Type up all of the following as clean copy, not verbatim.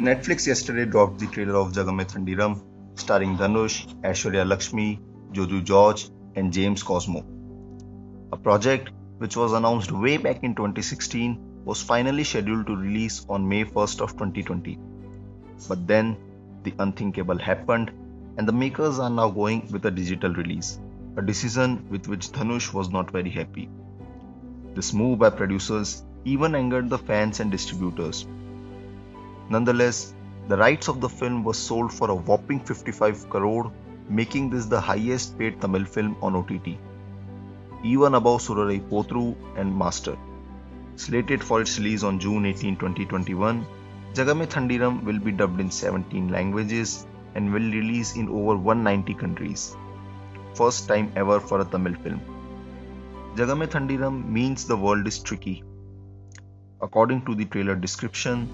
Netflix yesterday dropped the trailer of Jagame Thandiram, starring Dhanush, Aishwarya Lakshmi, Joju George, and James Cosmo. A project which was announced way back in 2016 was finally scheduled to release on May 1st of 2020. But then the unthinkable happened, and the makers are now going with a digital release, a decision with which Dhanush was not very happy. This move by producers even angered the fans and distributors. Nonetheless, the rights of the film were sold for a whopping 55 crore, making this the highest paid Tamil film on OTT, even above Surarai Potru and Master. Slated for its release on June 18, 2021, Jagame Thandiram will be dubbed in 17 languages and will release in over 190 countries. First time ever for a Tamil film. Jagame Thandiram means the world is tricky. According to the trailer description,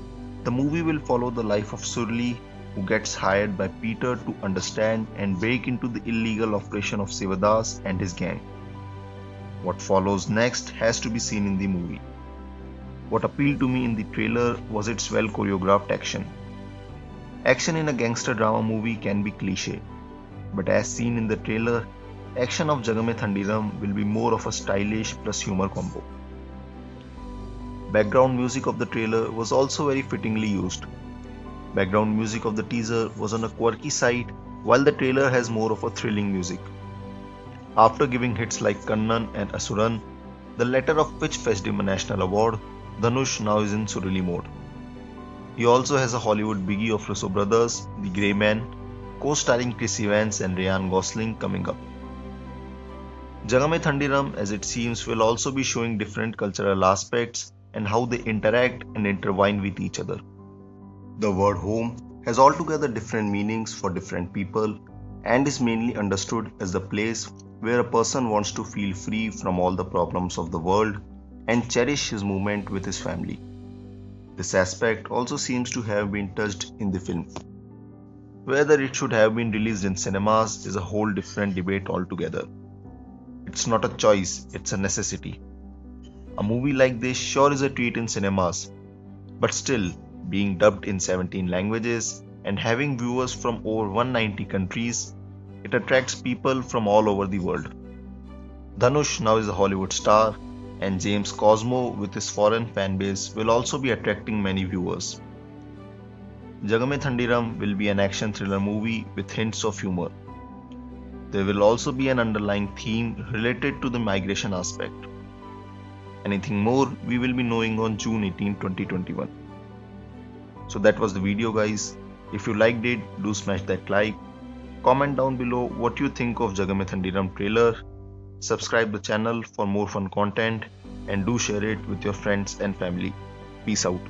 the movie will follow the life of Surli, who gets hired by Peter to understand and break into the illegal operation of Sivadas and his gang. What follows next has to be seen in the movie. What appealed to me in the trailer was its well choreographed action. Action in a gangster drama movie can be cliche, but as seen in the trailer, action of Jagame Thandiram will be more of a stylish plus humor combo. Background music of the trailer was also very fittingly used. Background music of the teaser was on a quirky side, while the trailer has more of a thrilling music. After giving hits like Kannan and Asuran, the latter of which fetched him a national award, Dhanush now is in Surili mode. He also has a Hollywood biggie of Russo Brothers, The Grey Man, co-starring Chris Evans and Ryan Gosling coming up. Jagame Thandiram, as it seems, will also be showing different cultural aspects and how they interact and intertwine with each other. The word home has altogether different meanings for different people and is mainly understood as the place where a person wants to feel free from all the problems of the world and cherish his moment with his family. This aspect also seems to have been touched in the film. Whether it should have been released in cinemas is a whole different debate altogether. It's not a choice, it's a necessity. A movie like this sure is a treat in cinemas, but still, being dubbed in 17 languages and having viewers from over 190 countries, it attracts people from all over the world. Dhanush now is a Hollywood star, and James Cosmo with his foreign fan base will also be attracting many viewers. Jagame Thandiram will be an action thriller movie with hints of humor. There will also be an underlying theme related to the migration aspect. Anything more we will be knowing on June 18, 2021. So that was the video, guys. If you liked it, do smash that like. Comment down below what you think of Jagame Thandiram trailer. Subscribe the channel for more fun content and do share it with your friends and family. Peace out.